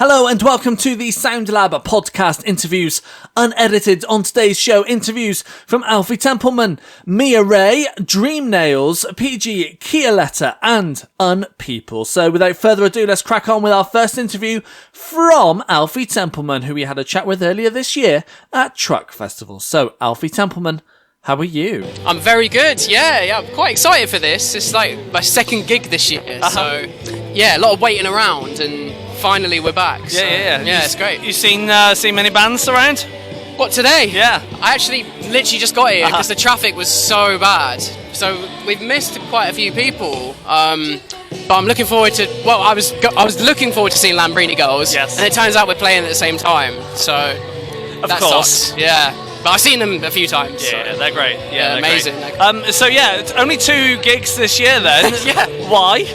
Hello and welcome to the Sound Lab podcast interviews, unedited. On today's show, interviews from Alfie Templeman, Wray, Dream Nails, PG, Ciarletta and Unpeople. So without further ado, let's crack on with our first interview from Alfie Templeman, who we had a chat with earlier this year at Truck Festival. So Alfie Templeman, how are you? I'm very good, yeah, I'm quite excited for this. It's like my second gig this year, so yeah, a lot of waiting around and finally we're back. So, yeah, it's great. You seen many bands around? What, today? Yeah. I actually literally just got here because the traffic was so bad. So we've missed quite a few people. But I'm looking forward to, I was looking forward to seeing Lambrini Girls. Yes. And it turns out we're playing at the same time. So Of course. sucks. Yeah. But I've seen them a few times. Yeah, so. they're great. Yeah, they're amazing. Great. So it's only 2 gigs this year then. Yeah. Why?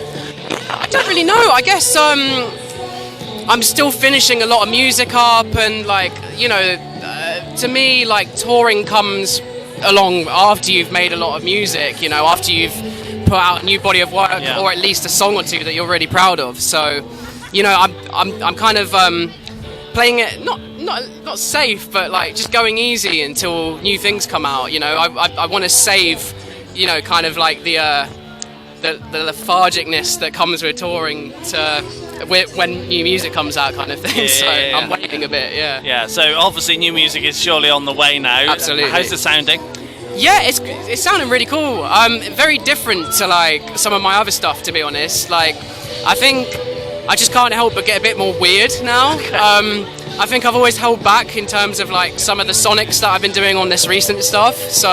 I don't really know. I guess I'm still finishing a lot of music up, and to me, touring comes along after you've made a lot of music. After you've put out a new body of work, or at least a song or two that you're really proud of. So, I'm kind of playing it not safe, but just going easy until new things come out. I want to save, kind of like the lethargicness that comes with touring when new music comes out, kind of thing. I'm waiting a bit. Yeah, so obviously new music is surely on the way now. Absolutely. How's it sounding? Yeah, it's sounding really cool. Very different to some of my other stuff, to be honest. I think I just can't help but get a bit more weird now. Okay. I think I've always held back in terms of some of the sonics that I've been doing on this recent stuff. So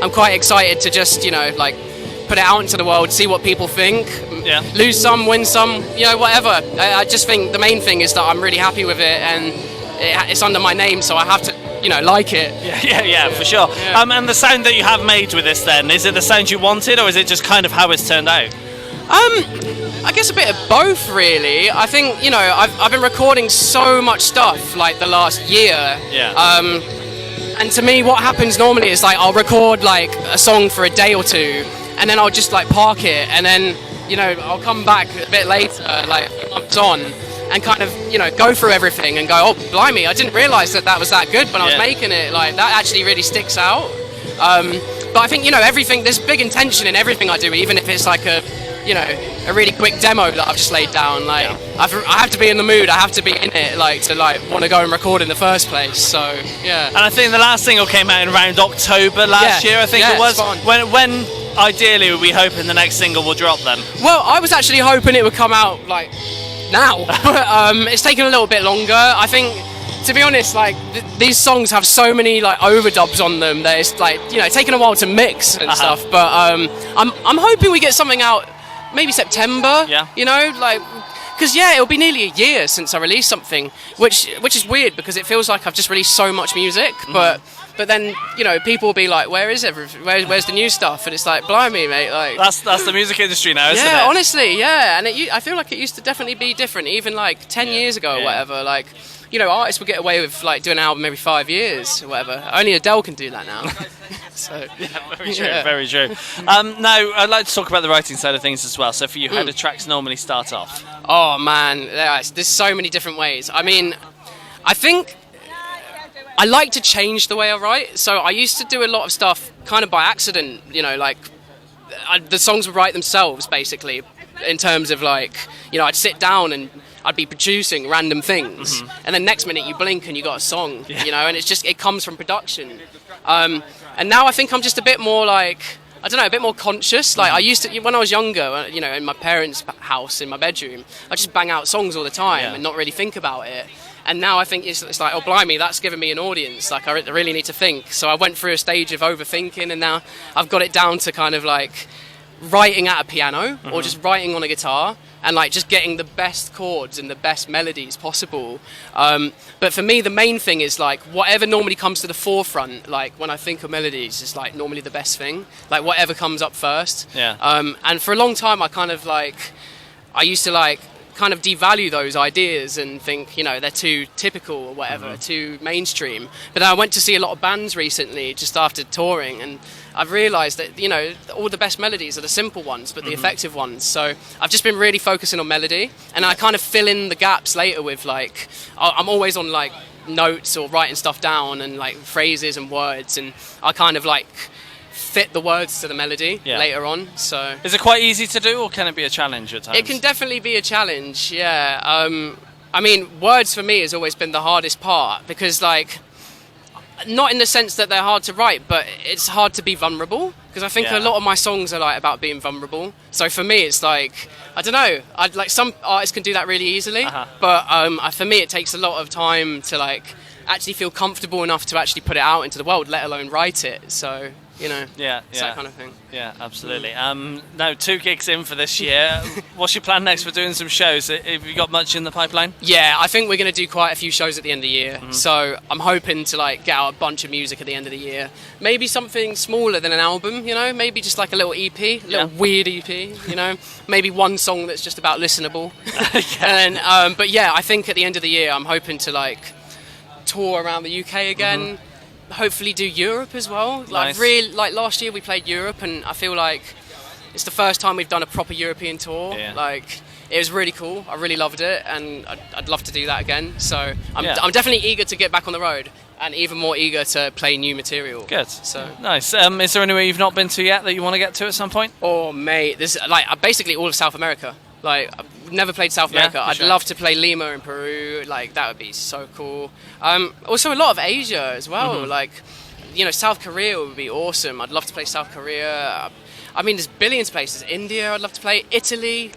I'm quite excited to just put it out into the world, see what people think. Yeah. Lose some, win some, whatever. I just think the main thing is that I'm really happy with it, and it's under my name, so I have to, like it. Yeah, for sure. Yeah. And the sound that you have made with this then, is it the sound you wanted, or is it just kind of how it's turned out? I guess a bit of both, really. I think, I've been recording so much stuff, the last year. Yeah. And to me, what happens normally is, I'll record, a song for a day or two, and then I'll just, park it, and then, I'll come back a bit later, months on, and kind of, go through everything and go, oh, blimey, I didn't realise that was that good when I was making it. That actually really sticks out. But I think, everything, there's big intention in everything I do, even if it's a really quick demo that I've just laid down. I have to be in the mood, I have to be in it, to want to go and record in the first place. So yeah. And I think the last single came out in around October last year, I think it was. When ideally were we hoping the next single will drop then? Well, I was actually hoping it would come out now, but it's taken a little bit longer. I think, to be honest, these songs have so many overdubs on them that it's taken a while to mix and stuff. But I'm hoping we get something out maybe September. Yeah. Because it'll be nearly a year since I released something, which is weird because it feels like I've just released so much music, but then people will be like, where is everything? Where's the new stuff? And it's blimey, mate. That's the music industry now, isn't it? Yeah, honestly, yeah. And I feel like it used to definitely be different, even 10 years ago or whatever. Artists would get away with doing an album every 5 years or whatever. Only Adele can do that now. So very true, very true. Now, I'd like to talk about the writing side of things as well. So for you, how do tracks normally start off? Oh man, there's so many different ways. I mean, I think I like to change the way I write. So I used to do a lot of stuff kind of by accident, the songs would write themselves basically, in terms of I'd sit down and I'd be producing random things, and then next minute you blink and you got a song, and it comes from production. And now I think I'm just a bit more a bit more conscious. I used to, when I was younger, in my parents' house, in my bedroom, I just bang out songs all the time and not really think about it. And now I think it's oh blimey, that's given me an audience. I really need to think. So I went through a stage of overthinking, and now I've got it down to kind of writing at a piano or just writing on a guitar and just getting the best chords and the best melodies possible. But for me, the main thing is whatever normally comes to the forefront. When I think of melodies, is normally the best thing. Whatever comes up first. Yeah. And for a long time, I kind of I used to kind of devalue those ideas and think, you know, they're too typical or whatever, too mainstream. But then I went to see a lot of bands recently just after touring, and I've realised that, you know, all the best melodies are the simple ones, but the effective ones. So I've just been really focusing on melody, and I kind of fill in the gaps later with, like, I'm always on, like, notes or writing stuff down and, like, phrases and words, and I kind of, like, fit the words to the melody later on. So is it quite easy to do, or can it be a challenge at times? It can definitely be a challenge, yeah. I mean, words for me has always been the hardest part, because, like, not in the sense that they're hard to write, but it's hard to be vulnerable, because I think a lot of my songs are, like, about being vulnerable. So for me, it's like, I don't know, I'd like, some artists can do that really easily, but for me it takes a lot of time to, like, actually feel comfortable enough to actually put it out into the world, let alone write it. So, you know, it's that kind of thing. Yeah, absolutely. Now, 2 gigs in for this year. What's your plan next for doing some shows? Have you got much in the pipeline? Yeah, I think we're going to do quite a few shows at the end of the year. So I'm hoping to, like, get out a bunch of music at the end of the year. Maybe something smaller than an album, you know, maybe just like a little EP, a little weird EP, you know, maybe one song that's just about listenable. And but yeah, I think at the end of the year I'm hoping to, like, tour around the UK again. Hopefully do Europe as well. Like, really, like, last year we played Europe, and I feel like it's the first time we've done a proper European tour. Like, it was really cool. I really loved it, and I'd love to do that again. So I'm definitely eager to get back on the road, and even more eager to play new material. Good. So nice. Is there anywhere you've not been to yet that you want to get to at some point? Oh, mate, this, like, basically all of South America. Like, I've never played South America. I'd love to play Lima in Peru. Like, that would be so cool. Also a lot of Asia as well. Like, you know, South Korea would be awesome. I'd love to play South Korea. I mean, there's billions of places. India, I'd love to play. Italy.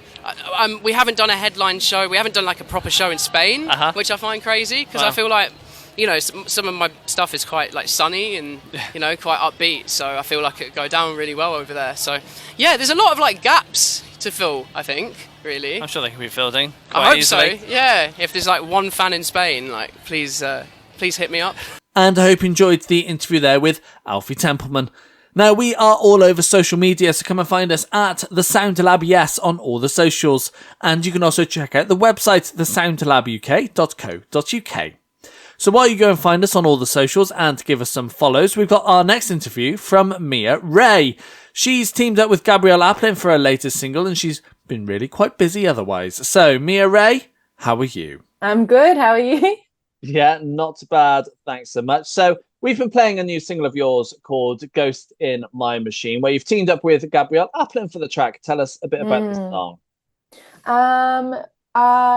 We haven't done a headline show. We haven't done, like, a proper show in Spain, which I find crazy, because I feel like, you know, some of my stuff is quite, like, sunny and, you know, quite upbeat. So I feel like it would go down really well over there. So, yeah, there's a lot of, like, gaps to fill, I think, really. I'm sure they can be filled in quite I hope easily. So, yeah. If there's, like, one fan in Spain, like, please hit me up. And I hope you enjoyed the interview there with Alfie Templeman. Now, we are all over social media, so come and find us at The Sound Lab, yes, on all the socials. And you can also check out the website, thesoundlabuk.co.uk. So while you go and find us on all the socials and give us some follows, we've got our next interview from Mia Wray. She's teamed up with Gabrielle Aplin for her latest single, and she's been really quite busy otherwise. So, Mia Wray, how are you? I'm good. How are you? Yeah, not bad. Thanks so much. So, we've been playing a new single of yours called Ghost in My Machine, where you've teamed up with Gabrielle Aplin for the track. Tell us a bit about this song.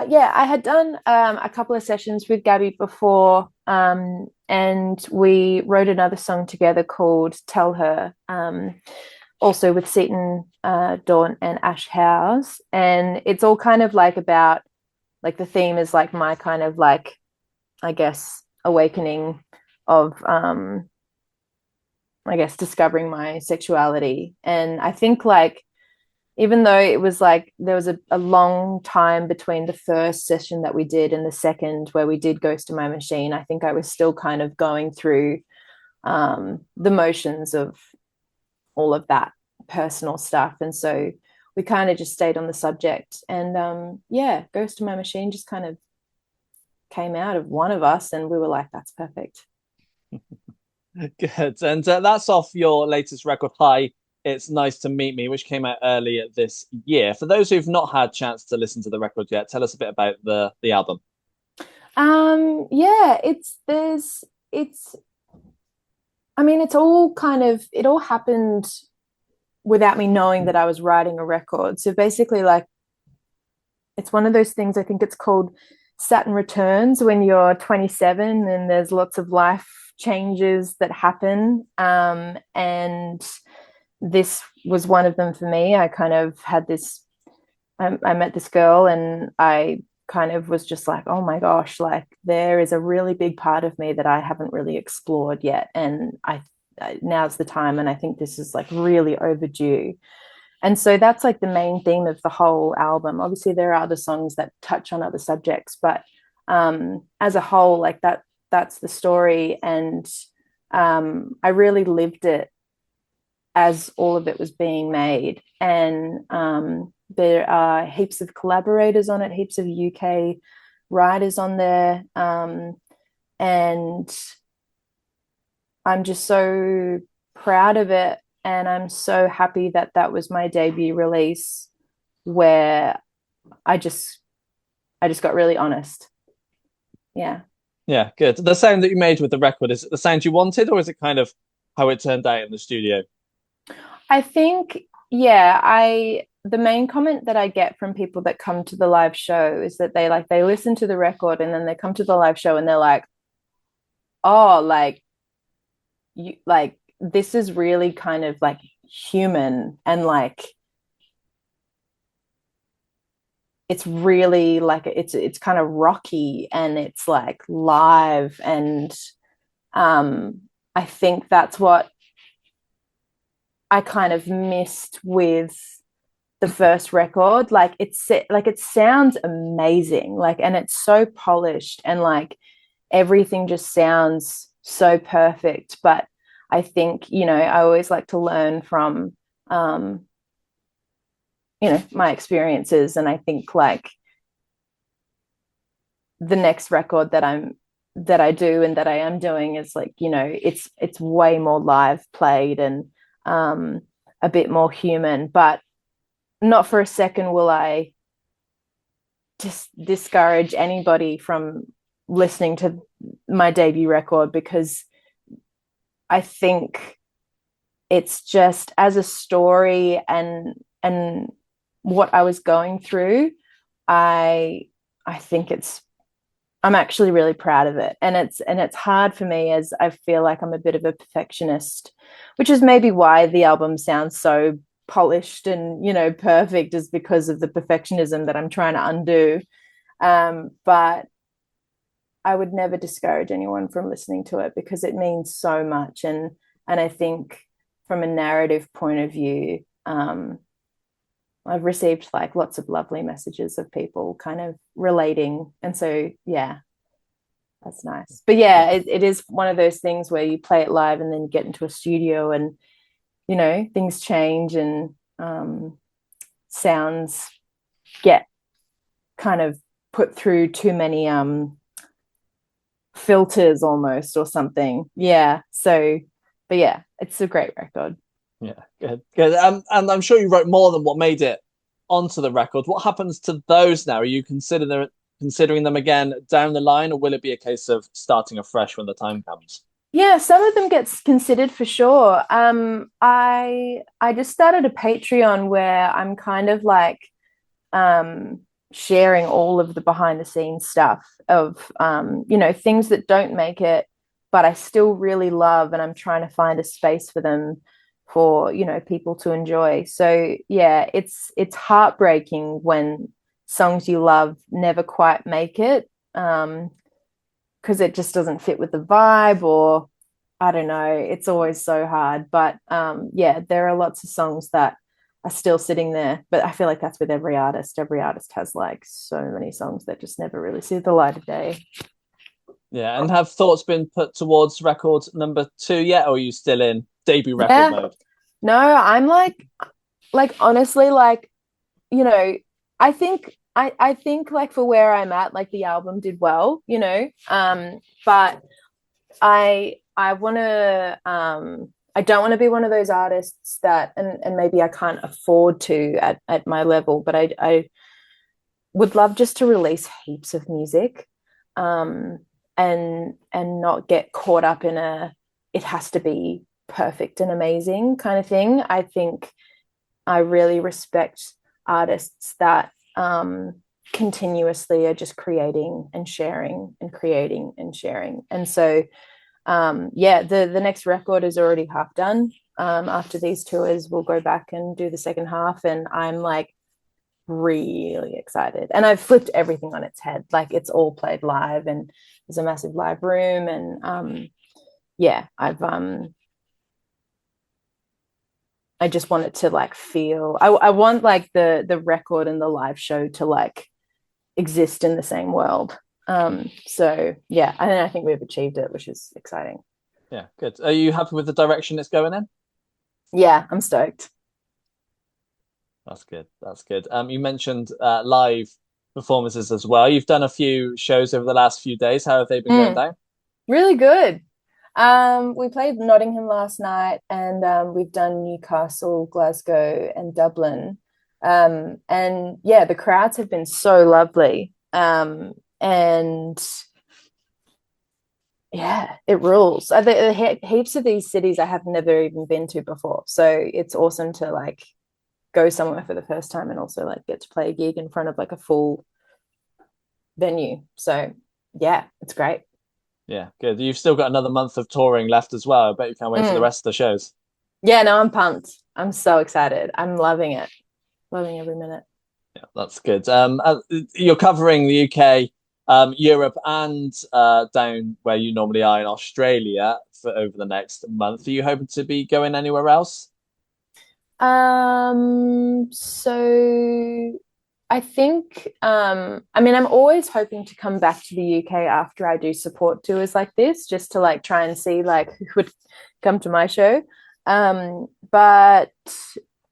Yeah, I had done a couple of sessions with Gabby before, and we wrote another song together called Tell Her, also with Seaton, Dawn and Ash Howes. And it's all kind of like about, like, the theme is like my kind of, like, I guess, awakening of, I guess, discovering my sexuality. And I think, like, even though it was like there was a long time between the first session that we did and the second where we did Ghost in My Machine, I think I was still kind of going through the motions of all of that personal stuff. And so we kind of just stayed on the subject. And yeah, Ghost in My Machine just kind of came out of one of us, and we were like, that's perfect. Good. And that's off your latest record, Hi, It's Nice to Meet Me, which came out earlier this year. For those who've not had a chance to listen to the record yet, tell us a bit about the album. Yeah, I mean, it's all kind of, it all happened without me knowing that I was writing a record. So basically, like, it's one of those things, I think it's called Saturn Returns, when you're 27 and there's lots of life changes that happen. And this was one of them for me. I kind of had this, I met this girl, and I kind of was just like, oh my gosh, like, there is a really big part of me that I haven't really explored yet. And now's the time. And I think this is, like, really overdue. And so that's, like, the main theme of the whole album. Obviously there are other songs that touch on other subjects, but as a whole, like, that's the story. And I really lived it as all of it was being made. And There are heaps of collaborators on it, heaps of UK writers on there, and I'm just so proud of it, and I'm so happy that that was my debut release, where I just got really honest. Yeah. Yeah, good. The sound that you made with the record, is it the sound you wanted, or is it kind of how it turned out in the studio? I think, yeah, the main comment that I get from people that come to the live show is that they listen to the record and then they come to the live show and they're like, oh, like you like this is really kind of like human, and like it's really like it's kind of rocky and it's like live, and I think that's what I kind of missed with the first record. Like it sounds amazing, like, and it's so polished, and like everything just sounds so perfect. But I think, I always like to learn from my experiences, and I think like the next record that I do and that I am doing is like, it's way more live played and a bit more human. But not for a second will I just discourage anybody from listening to my debut record, because I think it's just, as a story and what I was going through, I think I'm actually really proud of it. And it's hard for me, as I feel like I'm a bit of a perfectionist, which is maybe why the album sounds so polished and, perfect, is because of the perfectionism that I'm trying to undo. But I would never discourage anyone from listening to it, because it means so much. And I think from a narrative point of view, I've received like lots of lovely messages of people kind of relating. And so, yeah, that's nice. But yeah, it is one of those things where you play it live and then you get into a studio and, things change, and sounds get kind of put through too many filters almost, or something. Yeah. So, but yeah, it's a great record. Yeah, good. And I'm sure you wrote more than what made it onto the record. What happens to those now? Are you considering them again down the line, or will it be a case of starting afresh when the time comes? Yeah, some of them gets considered for sure. I just started a Patreon where I'm kind of like sharing all of the behind the scenes stuff of things that don't make it, but I still really love, and I'm trying to find a space for them, for people to enjoy. So yeah, it's heartbreaking when songs you love never quite make it, because it just doesn't fit with the vibe, or I don't know, it's always so hard. But yeah, there are lots of songs that are still sitting there, but I feel like that's with every artist has like so many songs that just never really see the light of day. Yeah. And have thoughts been put towards record number 2 yet, or are you still in debut record mode? No, I'm like honestly, like, I think like for where I'm at, like the album did well, but I want to I don't want to be one of those artists that, and maybe I can't afford to at my level, but I would love just to release heaps of music, and not get caught up in it has to be perfect and amazing kind of thing. I think I really respect artists that continuously are just creating and sharing and creating and sharing. And so yeah, the next record is already half done. After these tours, we'll go back and do the second half, and I'm like really excited. And I've flipped everything on its head. Like, it's all played live, and there's a massive live room, and yeah, I just want it to like feel, I want like the record and the live show to like exist in the same world. So yeah, I think we've achieved it, which is exciting. Yeah, good. Are you happy with the direction it's going in? Yeah, I'm stoked. That's good. That's good. You mentioned live performances as well. You've done a few shows over the last few days. How have they been going down? Really good. We played Nottingham last night, and we've done Newcastle, Glasgow, and Dublin. And yeah, the crowds have been so lovely. And yeah, it rules. Heaps of these cities I have never even been to before, so it's awesome to like go somewhere for the first time and also like get to play a gig in front of like a full venue. So yeah, it's great. Yeah, good. You've still got another month of touring left as well. I bet you can't wait for the rest of the shows. Yeah, no, I'm pumped. I'm so excited. I'm loving it. Loving every minute. Yeah, that's good. You're covering the UK, Europe, and down where you normally are in Australia for over the next month. Are you hoping to be going anywhere else? So I think, I mean, I'm always hoping to come back to the UK after I do support tours like this, just to like try and see like who would come to my show. But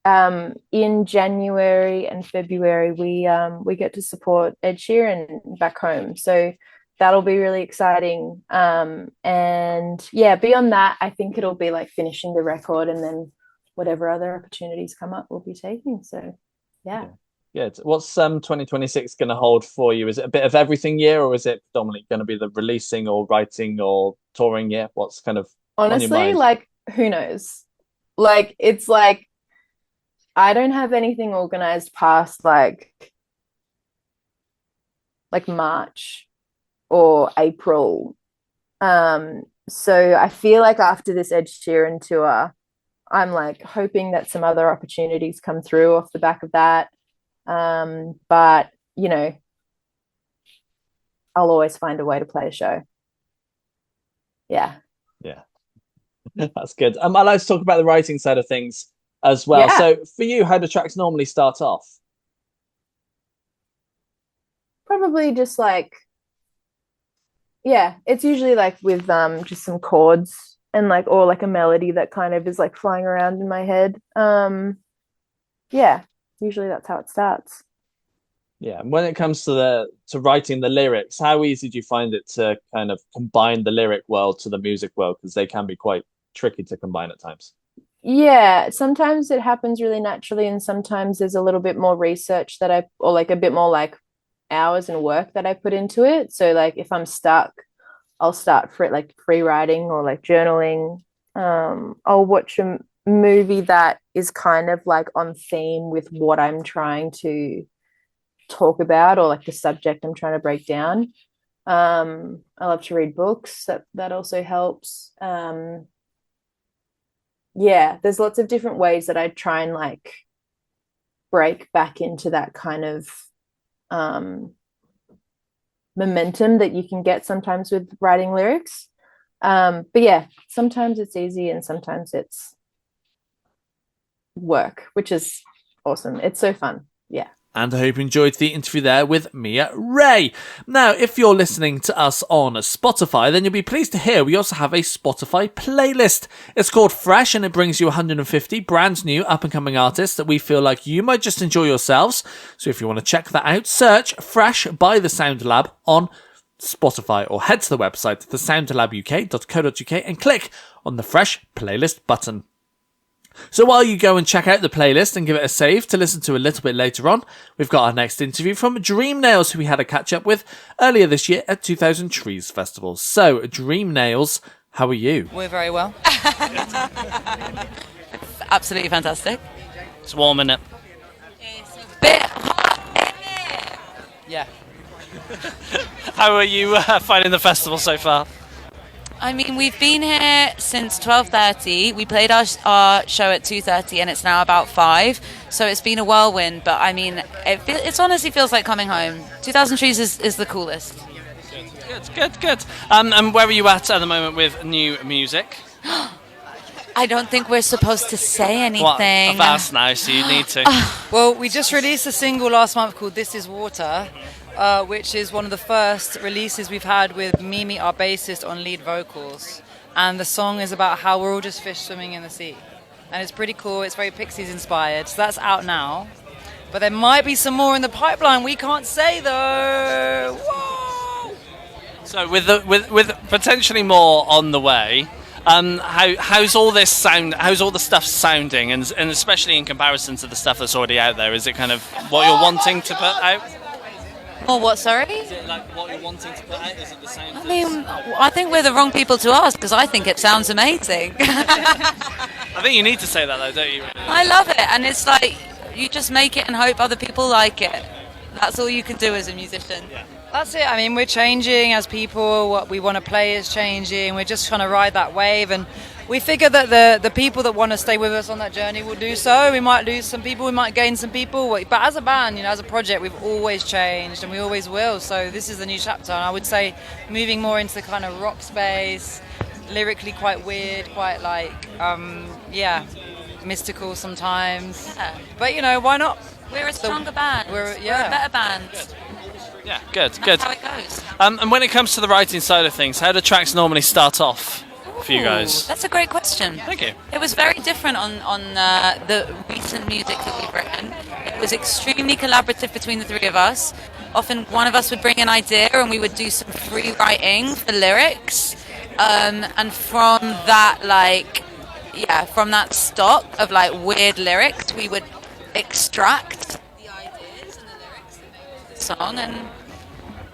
in January and February, we get to support Ed Sheeran back home. So that'll be really exciting. And yeah, beyond that, I think it'll be like finishing the record and then whatever other opportunities come up, we'll be taking. So yeah. Good. What's 2026 going to hold for you? Is it a bit of everything year, or is it predominantly going to be the releasing or writing or touring year? What's kind of honestly, like, who knows? Like, it's like I don't have anything organized past like March or April. So I feel like after this Ed Sheeran tour, I'm like hoping that some other opportunities come through off the back of that. But you know, I'll always find a way to play a show. Yeah. That's good. I like to talk about the writing side of things as well. So for you, how do tracks normally start off? Probably just like, yeah, it's usually like with just some chords and like, or like a melody that kind of is like flying around in my head. Yeah, usually that's how it starts. Yeah, and when it comes to writing the lyrics, how easy do you find it to kind of combine the lyric world to the music world? Because they can be quite tricky to combine at times. Yeah, sometimes it happens really naturally, and sometimes there's a little bit more research or like a bit more like hours and work that I put into it. So like if I'm stuck, I'll start for it like free writing or like journaling. I'll watch a movie that is kind of like on theme with what I'm trying to talk about or like the subject I'm trying to break down. I love to read books. That also helps. Yeah, there's lots of different ways that I try and like break back into that kind of momentum that you can get sometimes with writing lyrics. But yeah, sometimes it's easy and sometimes it's work, which is awesome. It's so fun. Yeah. And I hope you enjoyed the interview there with Mia Wray. Now, if you're listening to us on Spotify, then you'll be pleased to hear we also have a Spotify playlist. It's called Fresh, and it brings you 150 brand new up-and-coming artists that we feel like you might just enjoy yourselves. So if you want to check that out, search Fresh by The Sound Lab on Spotify, or head to the website thesoundlabuk.co.uk and click on the Fresh playlist button. So while you go and check out the playlist and give it a save to listen to a little bit later on, we've got our next interview from Dream Nails, who we had a catch up with earlier this year at 2000 Trees Festival. So, Dream Nails, how are you? We're very well. It's absolutely fantastic. It's warm, isn't it? It's a bit hot, isn't it? Yeah. How are you finding the festival so far? I mean, we've been here since 12:30. We played our show at 2:30, and it's now about 5. So it's been a whirlwind. But I mean, it honestly feels like coming home. 2000 Trees is the coolest. Good. And where are you at the moment with new music? I don't think we're supposed to say anything. Well, I've asked now, so you need to. Well, we just released a single last month called This Is Water, which is one of the first releases we've had with Mimi, our bassist, on lead vocals. And the song is about how we're all just fish swimming in the sea. And it's pretty cool. It's very Pixies inspired. So that's out now. But there might be some more in the pipeline. We can't say though. Whoa! So with potentially more on the way, how's all this sound? How's all the stuff sounding, and especially in comparison to the stuff that's already out there? Is it kind of what you're wanting to put out? Or what, sorry? Is it like what you're wanting to put out? Is it the same? I mean, I think we're the wrong people to ask because I think it sounds amazing. I think you need to say that though, don't you? Really? I love it, and it's like you just make it and hope other people like it. That's all you can do as a musician. Yeah. That's it. I mean, we're changing as people. What we want to play is changing. We're just trying to ride that wave, and we figure that the people that want to stay with us on that journey will do so. We might lose some people, we might gain some people, but as a band, as a project, we've always changed and we always will. So this is the new chapter, and I would say moving more into the kind of rock space, lyrically quite weird, quite like mystical sometimes. Yeah. But why not? We're a stronger band. We're a better band. Yeah, good. That's how it goes. And when it comes to the writing side of things, how do tracks normally start off for you guys? That's a great question. Thank you. It was very different on the recent music that we've written. It was extremely collaborative between the three of us. Often one of us would bring an idea and we would do some free writing for lyrics. And from that, from that stock of weird lyrics, we would extract the ideas and the lyrics that made the song, and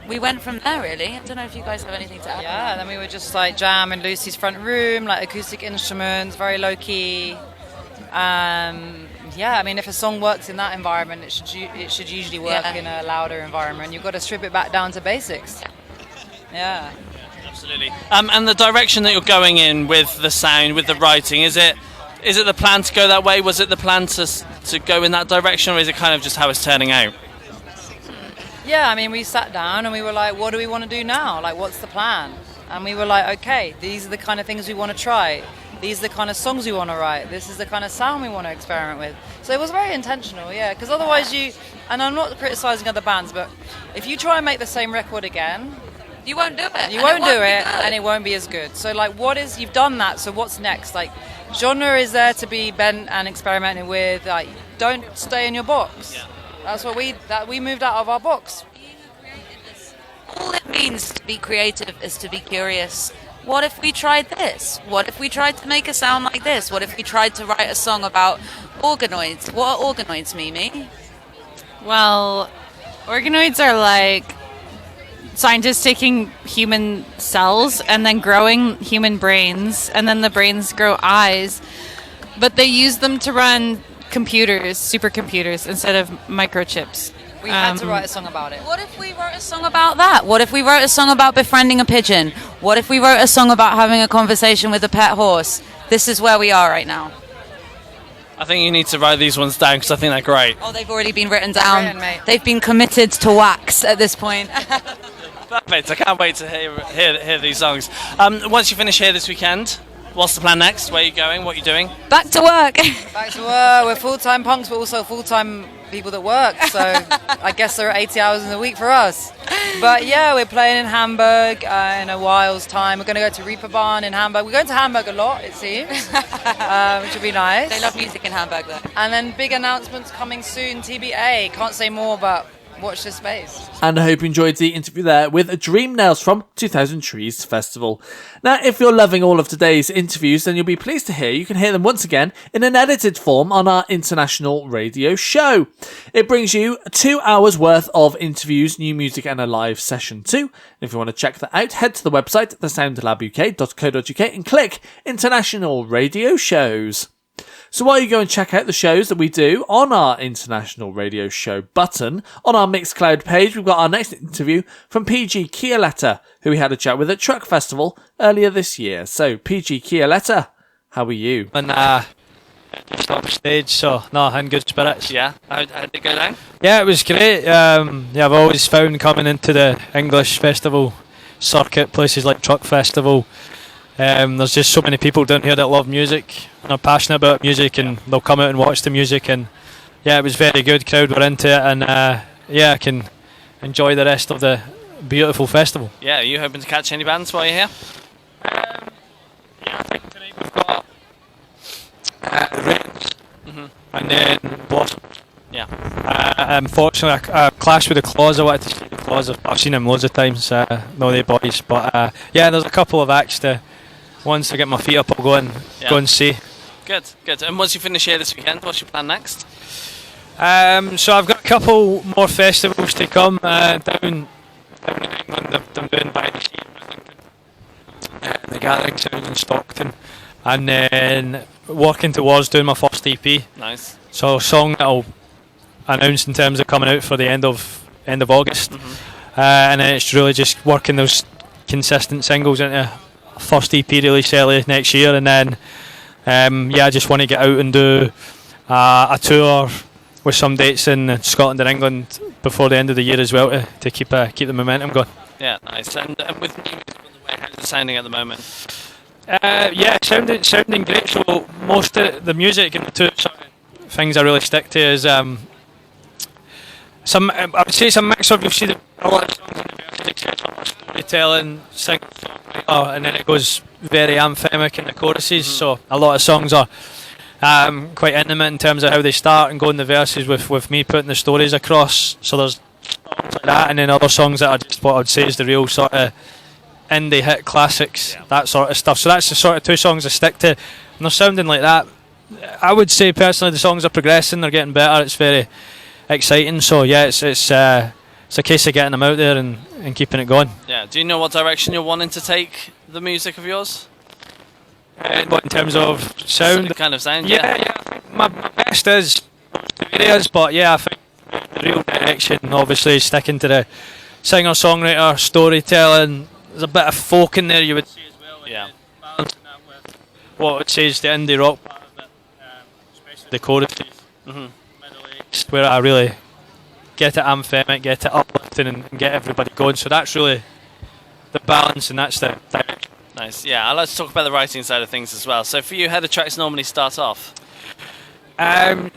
we went from there, really. I don't know if you guys have anything to add. Yeah, then we would just jam in Lucy's front room, acoustic instruments, very low key. I mean, if a song works in that environment, it should usually work in a louder environment. You've got to strip it back down to basics. Yeah. Absolutely. And the direction that you're going in with the sound, with the writing, is it the plan to go that way? Was it the plan to go in that direction, or is it kind of just how it's turning out? Yeah, I mean, we sat down and we were like, what do we want to do now? What's the plan? And we were like, okay, these are the kind of things we want to try. These are the kind of songs we want to write. This is the kind of sound we want to experiment with. So it was very intentional, yeah, because otherwise and I'm not criticising other bands, but if you try and make the same record again, you won't do it. You won't do it, and it won't be as good. So, you've done that, so what's next? Genre is there to be bent and experimented with. Don't stay in your box. Yeah. That's what we moved out of our box. All it means to be creative is to be curious. What if we tried this? What if we tried to make a sound like this? What if we tried to write a song about organoids? What are organoids, Mimi? Well, organoids are like scientists taking human cells and then growing human brains, and then the brains grow eyes, but they use them to run computers, supercomputers, instead of microchips. We had to write a song about it. What if we wrote a song about that? What if we wrote a song about befriending a pigeon? What if we wrote a song about having a conversation with a pet horse? This is where we are right now. I think you need to write these ones down because I think they're great. Oh, they've already been written down. They've been committed to wax at this point. Perfect. I can't wait to hear these songs. Once you finish here this weekend, what's the plan next? Where are you going? What are you doing? Back to work. Back to work. We're full-time punks, but also full-time people that work. So I guess there are 80 hours in the week for us. But yeah, we're playing in Hamburg in a while's time. We're going to go to Reeperbahn in Hamburg. We're going to Hamburg a lot, it seems, which will be nice. They love music in Hamburg, though. And then big announcements coming soon, TBA. Can't say more, but watch this space. And I hope you enjoyed the interview there with Dream Nails from 2000 Trees Festival. Now, if you're loving all of today's interviews, then you'll be pleased to hear you can hear them once again in an edited form on our international radio show. It brings you 2 hours worth of interviews, new music and a live session too. And if you want to check that out, head to the website, thesoundlabuk.co.uk and click International Radio Shows. So while you go and check out the shows that we do on our International Radio Show button, on our Mixcloud page, we've got our next interview from PG Ciarletta, who we had a chat with at Truck Festival earlier this year. So, PG Ciarletta, how are you? And just up stage, so in good spirits. Yeah, how did it go down? Yeah, it was great. I've always found coming into the English festival circuit, places like Truck Festival, there's just so many people down here that love music and are passionate about music, and they'll come out and watch the music, and yeah, it was very good. Crowd were into it, and I can enjoy the rest of the beautiful festival. Yeah, are you hoping to catch any bands while you're here? Yeah, I think tonight we've got Rains, and then Blossom. Yeah. Unfortunately, I clashed with the Claws. I wanted to see the Claws. I've seen them loads of times. No, they boys. But yeah, there's a couple of acts to. Once I get my feet up, I'll go and see. Good. And once you finish here this weekend, what's your plan next? So I've got a couple more festivals to come down in England. I'm doing by the sea the Gathering Sounds in Stockton, and then working towards doing my first EP. Nice. So a song that I'll announce in terms of coming out for the end of August, and then it's really just working those consistent singles into a first EP release early next year, and then I just want to get out and do a tour with some dates in Scotland and England before the end of the year as well to keep the momentum going. Yeah, nice. And with music on the way, how's it sounding at the moment? Sounding great. So most of the music and the two sort of things I really stick to is I would say it's a mix of, you'll see a lot of songs in the verses, etc. Storytelling, singing, and then it goes very anthemic in the choruses. So a lot of songs are quite intimate in terms of how they start and go in the verses with me putting the stories across. So there's songs like that, and then other songs that are just what I'd say is the real sort of indie hit classics, that sort of stuff. So that's the sort of two songs I stick to, and they're sounding like that. I would say personally the songs are progressing, they're getting better, it's very exciting. So yeah, it's a case of getting them out there and keeping it going. Yeah. Do you know what direction you're wanting to take the music of yours? What, in terms of sound? The kind of sound, yeah. I think my best is areas, but yeah, I think the real direction obviously is sticking to the singer-songwriter, storytelling. There's a bit of folk in there, you would say as well. Yeah. Balancing that with what it says the indie rock part of it, especially the choruses, middle eights, where I really get it anthemic, get it uplifting, and get everybody going. So that's really the balance, and that's the direction. Nice. Yeah, I'd like to talk about the writing side of things as well. So for you, how do tracks normally start off?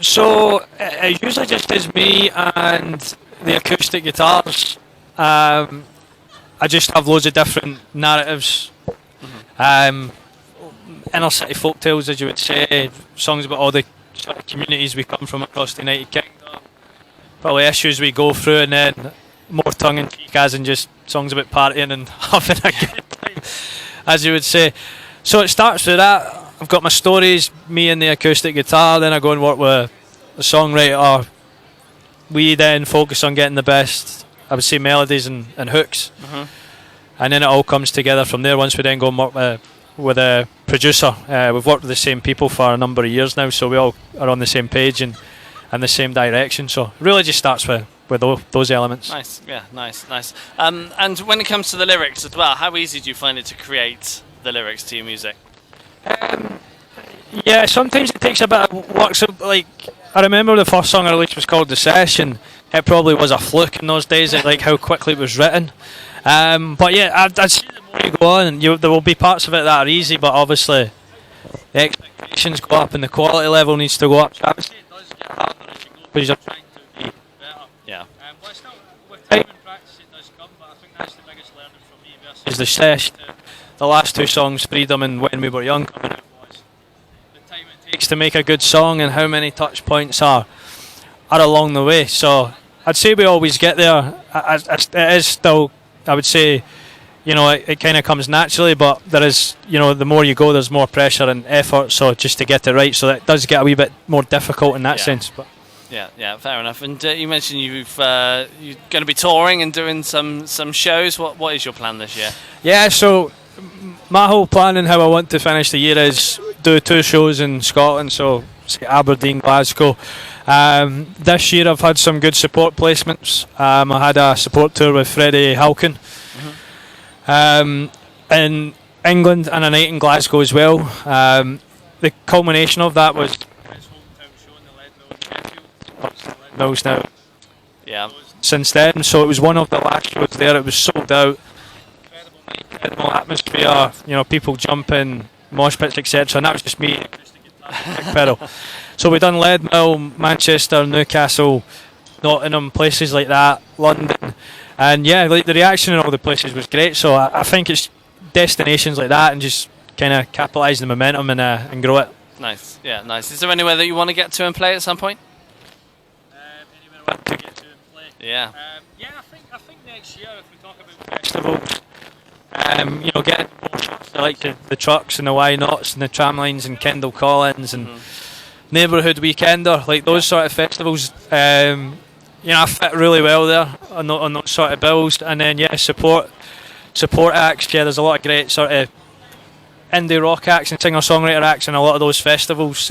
So it usually just is me and the acoustic guitars. I just have loads of different narratives. Inner city folk tales, as you would say, songs about all the sort of communities we come from across the United Kingdom, probably issues we go through, and then more tongue in cheek, as in just songs about partying and having a good time, as you would say. So it starts with that. I've got my stories, me and the acoustic guitar, then I go and work with a songwriter. We then focus on getting the best, I would say, melodies and hooks, and then it all comes together from there. Once we then go and work with a producer, we've worked with the same people for a number of years now, so we all are on the same page and the same direction. So it really just starts with those elements. Nice, yeah, nice. And when it comes to the lyrics as well, how easy do you find it to create the lyrics to your music? Yeah, sometimes it takes a bit of work. So, like, I remember the first song I released was called The Session. It probably was a fluke in those days, like how quickly it was written. But yeah, I'd say the more you go on, there will be parts of it that are easy, but obviously the expectations go up and the quality level needs to go up. So I would say it does get harder as you go because you're trying to be better. Yeah. But still, with time and practice it does come, but I think that's the biggest learning for me versus the Session. The last two songs, Freedom and When We Were Young, coming out was the time it takes to make a good song and how many touch points are along the way. So I'd say we always get there. It is still, I would say, it kind of comes naturally, but there is, the more you go, there's more pressure and effort, so just to get it right, so it does get a wee bit more difficult in that sense. But Yeah, fair enough. And you mentioned you're going to be touring and doing some shows. What is your plan this year? Yeah, so my whole plan and how I want to finish the year is do 2 shows in Scotland, so say Aberdeen, Glasgow. This year I've had some good support placements. I had a support tour with Freddie Halkin in England and a night in Glasgow as well. The culmination of that was his hometown show in the Lead Mills now. Yeah. Since then, so it was one of the last shows there. It was sold out. Incredible atmosphere, people jumping, mosh pits, etc. And that was just me, acoustic guitar, pedal. So we've done Leadmill, Manchester, Newcastle, Nottingham, places like that, London, and yeah, like the reaction in all the places was great. So I think it's destinations like that and just kind of capitalise the momentum and grow it. Nice, yeah, nice. Is there anywhere that you want to get to and play at some point? fun to get to and play. Yeah. Yeah, I think next year, if we talk about festivals, getting more shows like the trucks and the Why Nots and the Tramlines and Kendall Collins and Neighbourhood Weekender, like those sort of festivals, I fit really well there on those sort of bills. And then support acts. Yeah, there's a lot of great sort of indie rock acts and singer-songwriter acts in a lot of those festivals.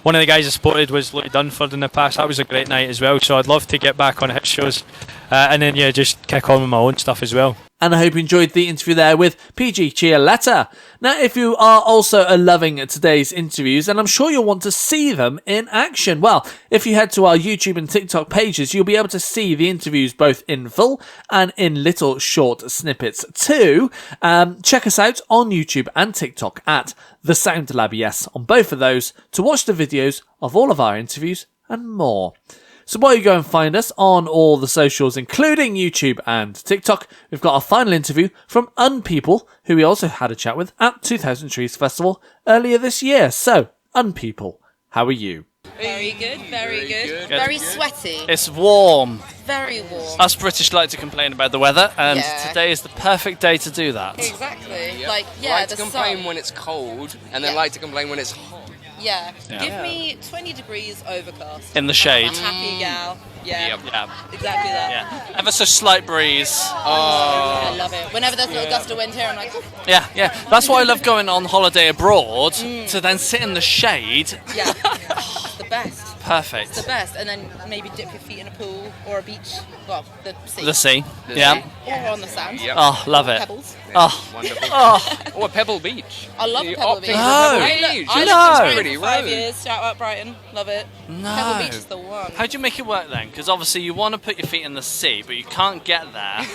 One of the guys I supported was Louis Dunford in the past. That was a great night as well, so I'd love to get back on his shows and then just kick on with my own stuff as well. And I hope you enjoyed the interview there with PG Ciarletta. Now, if you are also loving today's interviews, and I'm sure you'll want to see them in action, well, if you head to our YouTube and TikTok pages, you'll be able to see the interviews both in full and in little short snippets too. Check us out on YouTube and TikTok at The Sound Lab, yes, on both of those, to watch the videos of all of our interviews and more. So while you go and find us on all the socials, including YouTube and TikTok, we've got our final interview from Unpeople, who we also had a chat with at 2000 Trees Festival earlier this year. So, Unpeople, how are you? Very good, very good. Very sweaty. It's warm. Very warm. Us British like to complain about the weather, and Yeah. today is the perfect day to do that. Exactly. Yep. Like, like to the complain sun. when it's cold, and then Yeah. like to complain when it's hot. Yeah. Yeah. Give me 20 degrees overcast. In the shade. I'm a happy gal. Yeah. Yep. Yeah. Exactly that. Yeah. Ever so slight breeze. I love it. Whenever there's a little gust of wind here, I'm like, oh, Yeah, yeah. That's why I love going on holiday abroad, to then sit in the shade. yeah. It's the best. Perfect. It's the best. And then maybe dip your feet in a pool or a beach. Well, the sea. The sea. The Yeah. sea. Or on the sand. Yep. Oh, love it. Pebbles. Oh. Wonderful. Or Pebble Beach. I love The Pebble optics Beach. of No. Pebble I Beach. lived No. in Brighton Pretty for 5 road. years. Shout out Brighton. Love it. No. Pebble Beach is the one. How do you make it work then? Because obviously you want to put your feet in the sea, but you can't get there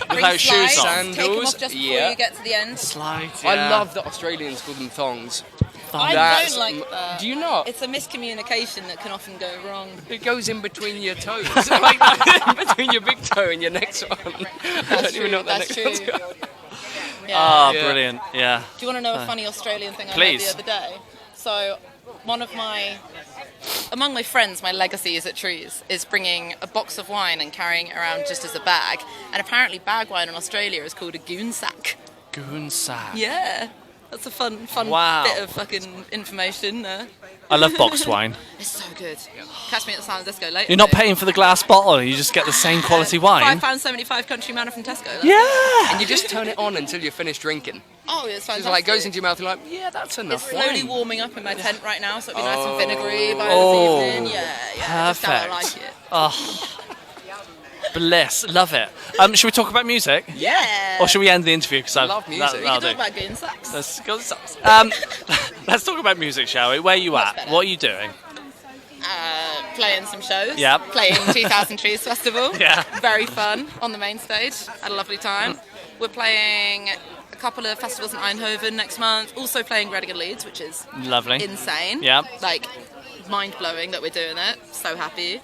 Bring without shoes slides, on. Take them Sandals, off just before yeah. you get to the end. Slide. I yeah. love that Australians call them thongs. I That's- don't like that. Do you not? It's a miscommunication that can often go wrong. It goes in between your toes, like in between your big toe and your next one. I don't even know what that That's next true. one's called. Yeah. Ah, Yeah. brilliant. Yeah. Do you want to know a funny Australian thing I Please. heard the other day? So, among my friends, my legacy is at Trees, is bringing a box of wine and carrying it around just as a bag. And apparently bag wine in Australia is called a goon sack. Goon sack. Yeah. That's a fun Wow. bit of fucking information there. I love boxed wine. It's so good. Catch me at the Silent Disco later. You're not though. paying for the glass bottle, you just get the same quality wine. £5.75 Country Manor from Tesco. That's Yeah. And you just turn it on until you're finished drinking. Oh, it's fantastic. It's like goes into your mouth and you're like, yeah, that's enough. It's slowly wine. warming up in my tent right now, so it'll be nice and vinegary by Oh. this evening. Yeah, just how I Perfect. like it. Oh. Bliss. Love it. Should we talk about music? Yeah. Or should we end the interview? Because I love music. We can talk about goon sacks. Let's go. Let's talk about music, shall we? Where are you Much at? better. What are you doing? Playing some shows. Yep. Playing 2000 Trees Festival. Yeah. Very fun on the main stage. Had a lovely time. We're playing a couple of festivals in Eindhoven next month. Also playing Reading and Leeds, which is Lovely. insane. Yep. Like, mind blowing that we're doing it. So happy.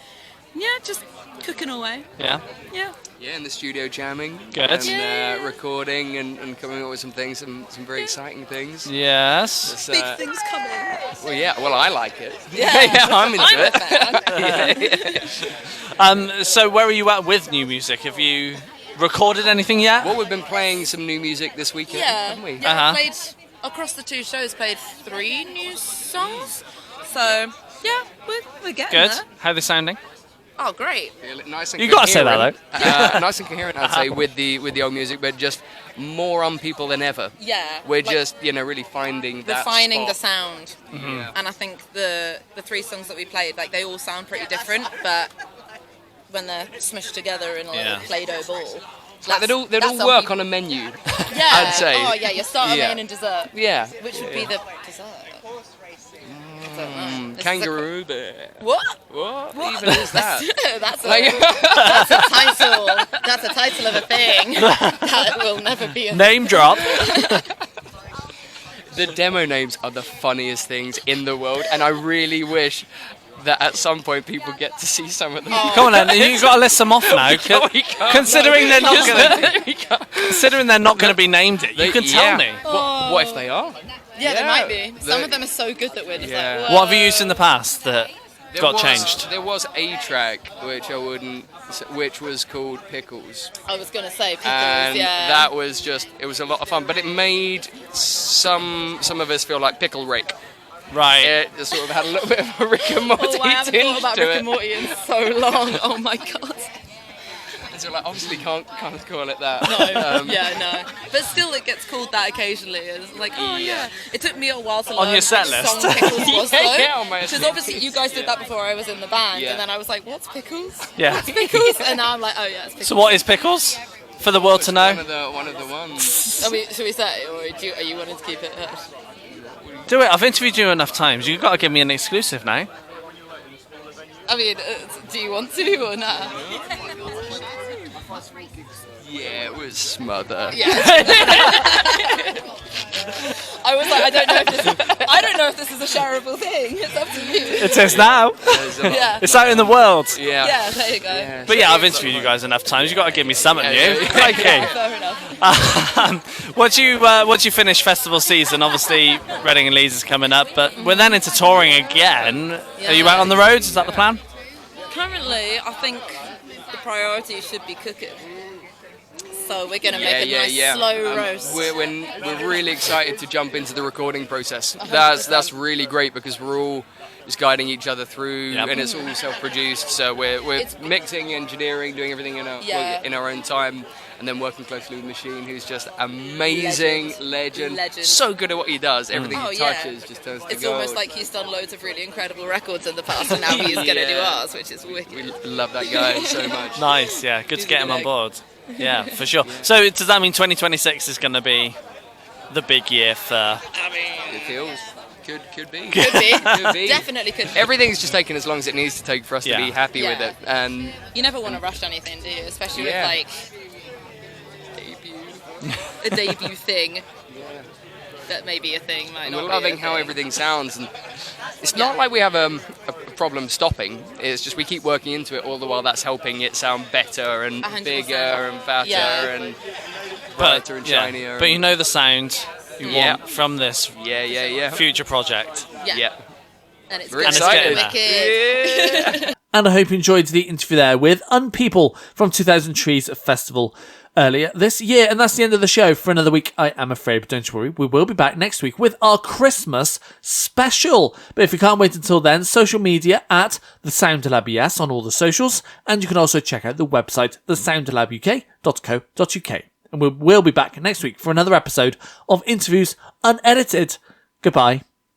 Yeah, just cooking away. Yeah. Yeah. Yeah, in the studio jamming. Good. And Yeah. recording and coming up with some things, some very exciting things. Yes. It's, Big things coming. Well, yeah, well, I like it. Yeah. yeah, I'm into I'm a it. fan. So where are you at with new music? Have you recorded anything yet? Well, we've been playing some new music this weekend, Yeah, haven't we? yeah. Uh-huh. Played across the two shows. Played 3 new songs. So yeah, we're getting Good. there. How are they sounding? Oh, great. Feel it nice and You gotta say that, coherent. Nice and coherent, I'd say, with the old music, but just more unpeople than ever. Yeah. We're like, just, really finding that refining the spot. sound. Mm-hmm. And I think the 3 songs that we played, like, they all sound pretty different, but when they're smushed together in a little Yeah. Play-Doh ball. Like they'd all that's work unpeople. on a menu. Yeah. I'd say. Oh yeah, your starter, Yeah. main, and dessert. Yeah. Which would be the dessert? I don't know. This is a- Kangaroo bear. What? What even is that? That's a, Like- that's a title. That's a title of a thing that will never be a Name drop. The demo names are the funniest things in the world, and I really wish that at some point people get to see some of them. Come on, then. You've got to list them off now. No, we can't. Considering they're not Just- going to, we can't. considering they're not going to be named it, you can tell me. What if they are? Yeah, there Yeah, might be. Some the- of them are so good that we're just Yeah. like, What have you used in the past that got changed. There was a track which was called Pickles. I was going to say Pickles, And yeah. that was it was a lot of fun, but it made some of us feel like Pickle Rick. Right. It sort of had a little bit of a Rick and Morty I haven't tinge thought about to Rick it. and Morty in so long. Oh my god. And so like, obviously can't call it that. No, no. But still, it gets called that occasionally. It's like, oh yeah. It took me a while to learn your set which list. song Pickles was, though. Yeah, on my Because set obviously you guys did that before I was in the band, Yeah. and then I was like, what's Pickles? Yeah. What's Pickles? And now I'm like, oh yeah, it's Pickles. So what is Pickles? For the world to know. One of the ones. I mean, should we say, or are you wanting to keep it hush? Do it. I've interviewed you enough times. You've got to give me an exclusive now. I mean, do you want to or not? Yeah, it was Smother. Yeah. I was like, I don't know if this is a shareable thing. It's up to you. It is now. Yeah. It's out in the world. Yeah. Yeah, there you go. But yeah, I've interviewed you guys enough times. You've got to give me something new. Yeah. Okay. Fair enough. Once you finish festival season, obviously Reading and Leeds is coming up, but we're then into touring again. Are you out on the roads? Is that the plan? Currently, I think the priority should be cooking. So we're going to make a nice slow roast. We're really excited to jump into the recording process. That's really great because we're all just guiding each other through, and it's all self-produced. So we're mixing, engineering, doing everything in our own time, and then working closely with Machine, who's just amazing, legend. So good at what he does. Everything he touches just turns to It's gold. almost like he's done loads of really incredible records in the past, and now he's going to do ours, which is wicked. We love that guy so much. Nice, yeah. Good to get him on board. Yeah, for sure. So does that mean 2026 is going to be the big year for... It feels. Could be. Could be. Could be. Definitely could be. Everything's just taking as long as it needs to take for us to be happy with it. And you never want to rush anything, do you? Especially with like a debut thing. That may be a thing, might not we're be loving a how thing. everything sounds, and it's not like we have a problem stopping. It's just we keep working into it all the while. That's helping it sound better and 100%. bigger and fatter and brighter and shinier. But you know the sound you want from this future project. Yeah. And it's We're good. excited. Wicked. And I hope you enjoyed the interview there with Unpeople from 2000 Trees Festival earlier this year. And that's the end of the show for another week, I am afraid. But don't you worry, we will be back next week with our Christmas special. But if you can't wait until then, social media at The Sound Lab ES on all the socials. And you can also check out the website, thesoundlabuk.co.uk. And we'll be back next week for another episode of Interviews Unedited. Goodbye.